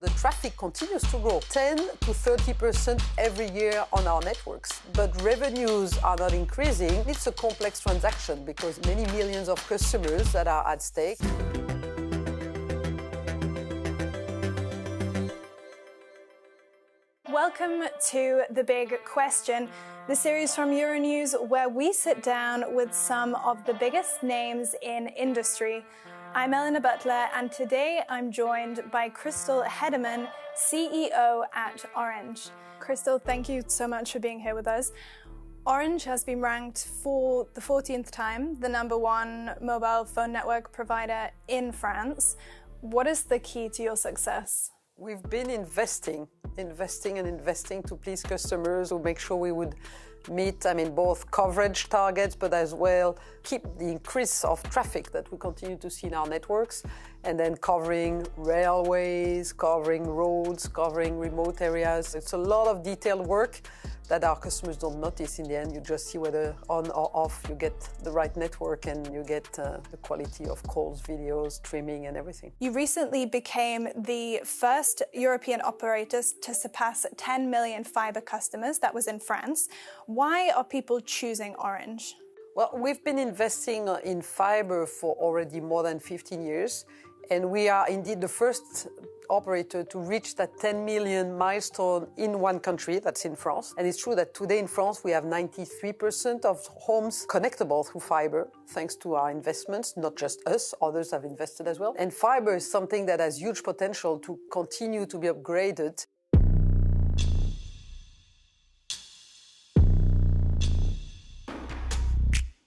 The traffic continues to grow, 10 to 30% every year on our networks. But revenues are not increasing. It's a complex transaction because many millions of customers that are at stake. Welcome to The Big Question, the series from Euronews where we sit down with some of the biggest names in industry. I'm Eleanor Butler, and today I'm joined by Christel Heydemann, CEO at Orange. Christel, thank you so much for being here with us. Orange has been ranked for the 14th time the #1 mobile phone network provider in France. What is the key to your success? We've been investing to please customers, to make sure we would meet, both coverage targets, but as well keep the increase of traffic that we continue to see in our networks, and then covering railways, covering roads, covering remote areas. It's a lot of detailed work that our customers don't notice in the end. You just see whether on or off you get the right network and you get the quality of calls, videos, streaming and everything. You recently became the first European operators to surpass 10 million fiber customers. That was in France. Why are people choosing Orange? Well, we've been investing in fiber for already more than 15 years, and we are indeed the first operator to reach that 10 million milestone in one country, that's in France. And it's true that today in France we have 93% of homes connectable through fiber, thanks to our investments, not just us, others have invested as well. And fiber is something that has huge potential to continue to be upgraded.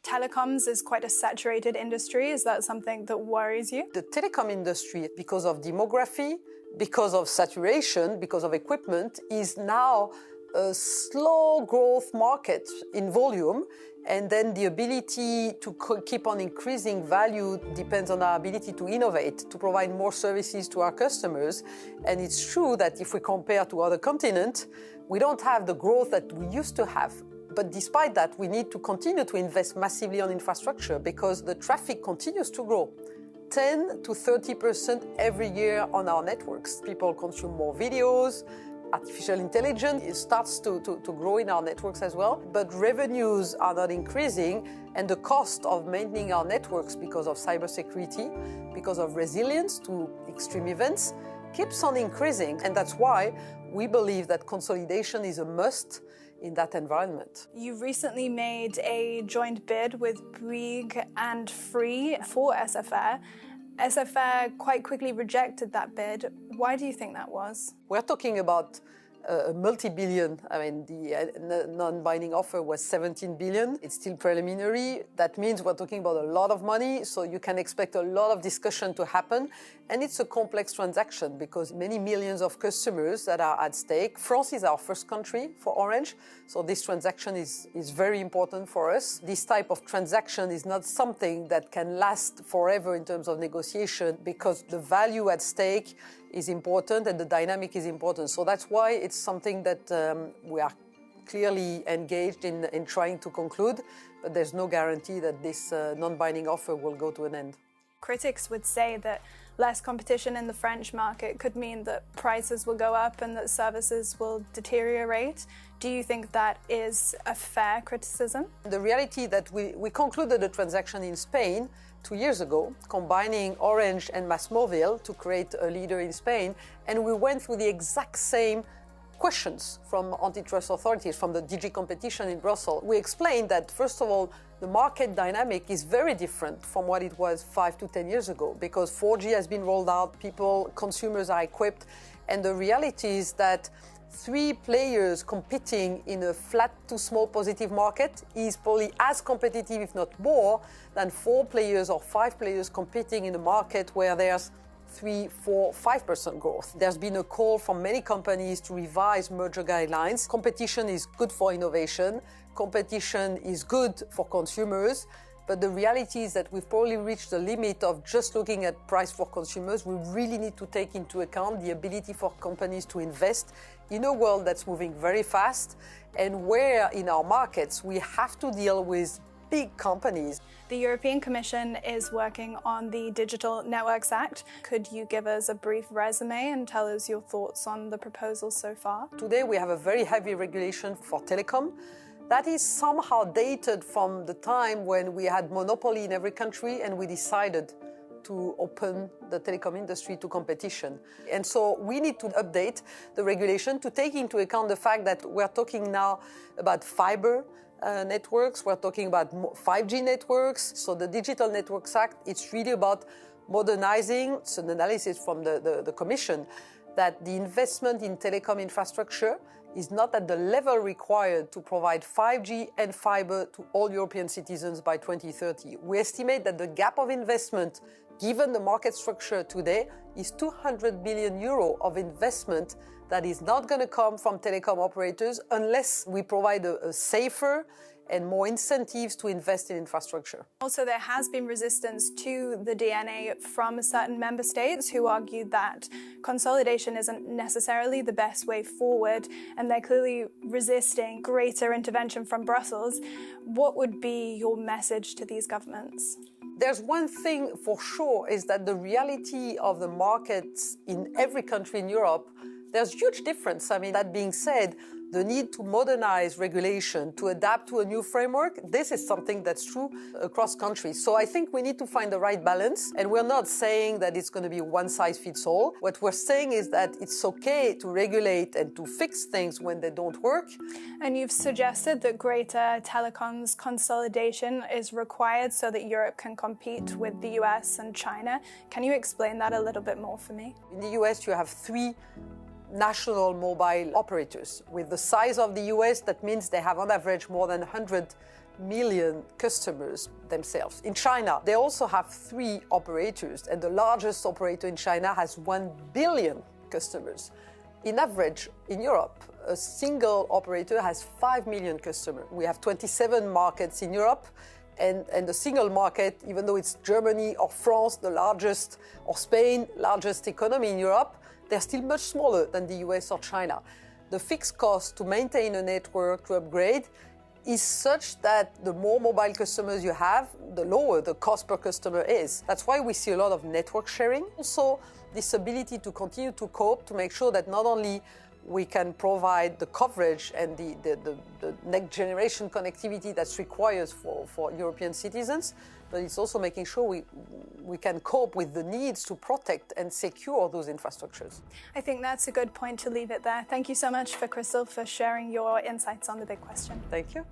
Telecoms is quite a saturated industry. Is that something that worries you? The telecom industry, because of demography, because of saturation, because of equipment, is now a slow growth market in volume. And then the ability to keep on increasing value depends on our ability to innovate, to provide more services to our customers. And it's true that if we compare to other continents, we don't have the growth that we used to have. But despite that, we need to continue to invest massively on infrastructure because the traffic continues to grow. 10 to 30% every year on our networks. People consume more videos, artificial intelligence starts to grow in our networks as well, but revenues are not increasing, and the cost of maintaining our networks because of cybersecurity, because of resilience to extreme events, keeps on increasing. And that's why we believe that consolidation is a must in that environment. You recently made a joint bid with Bouygues and Free for SFR. SFR quite quickly rejected that bid. Why do you think that was? We're talking about a multi-billion. The non-binding offer was 17 billion. It's still preliminary. That means we're talking about a lot of money, so you can expect a lot of discussion to happen. And it's a complex transaction because many millions of customers that are at stake. France is our first country for Orange, so this transaction is very important for us. This type of transaction is not something that can last forever in terms of negotiation because the value at stake is important and the dynamic is important. So that's why it's something that we are clearly engaged in trying to conclude, but there's no guarantee that this non-binding offer will go to an end. Critics would say that less competition in the French market could mean that prices will go up and that services will deteriorate. Do you think that is a fair criticism? The reality that we concluded a transaction in Spain 2 years ago, combining Orange and MásMóvil to create a leader in Spain, and we went through the exact same questions from antitrust authorities, from the DG Competition in Brussels. We explained that, first of all, the market dynamic is very different from what it was 5 to 10 years ago because 4G has been rolled out, consumers are equipped, and the reality is that 3 players competing in a flat to small positive market is probably as competitive, if not more, than 4 players or 5 players competing in a market where there's 3, 4, 5% growth. There's been a call from many companies to revise merger guidelines. Competition is good for innovation. Competition is good for consumers. But the reality is that we've probably reached the limit of just looking at price for consumers. We really need to take into account the ability for companies to invest in a world that's moving very fast and where in our markets we have to deal with big companies. The European Commission is working on the Digital Networks Act. Could you give us a brief resume and tell us your thoughts on the proposal so far? Today we have a very heavy regulation for telecom that is somehow dated from the time when we had monopoly in every country and we decided to open the telecom industry to competition. And so we need to update the regulation to take into account the fact that we're talking now about fiber networks, we're talking about 5G networks. So the Digital Networks Act, it's really about modernizing. It's an analysis from the Commission that the investment in telecom infrastructure is not at the level required to provide 5G and fiber to all European citizens by 2030. We estimate that the gap of investment, given the market structure today, is 200 billion euro of investment that is not going to come from telecom operators unless we provide a safer and more incentives to invest in infrastructure. Also, there has been resistance to the DNA from certain member states who argued that consolidation isn't necessarily the best way forward, and they're clearly resisting greater intervention from Brussels. What would be your message to these governments? There's one thing for sure is that the reality of the markets in every country in Europe, there's huge difference. I mean, that being said, the need to modernize regulation, to adapt to a new framework, this is something that's true across countries. So I think we need to find the right balance. And we're not saying that it's going to be one size fits all. What we're saying is that it's okay to regulate and to fix things when they don't work. And you've suggested that greater telecoms consolidation is required so that Europe can compete with the US and China. Can you explain that a little bit more for me? In the US, you have 3 national mobile operators. With the size of the US, that means they have on average more than 100 million customers themselves. In China, they also have 3 operators, and the largest operator in China has 1 billion customers. In average, in Europe, a single operator has 5 million customers. We have 27 markets in Europe, and the single market, even though it's Germany or France, the largest, or Spain, largest economy in Europe, they're still much smaller than the US or China. The fixed cost to maintain a network, to upgrade, is such that the more mobile customers you have, the lower the cost per customer is. That's why we see a lot of network sharing. Also, this ability to continue to cope, to make sure that not only we can provide the coverage and the next generation connectivity that's required for European citizens, but it's also making sure we can cope with the needs to protect and secure those infrastructures. I think that's a good point to leave it there. Thank you so much, Christel, for sharing your insights on the big question. Thank you.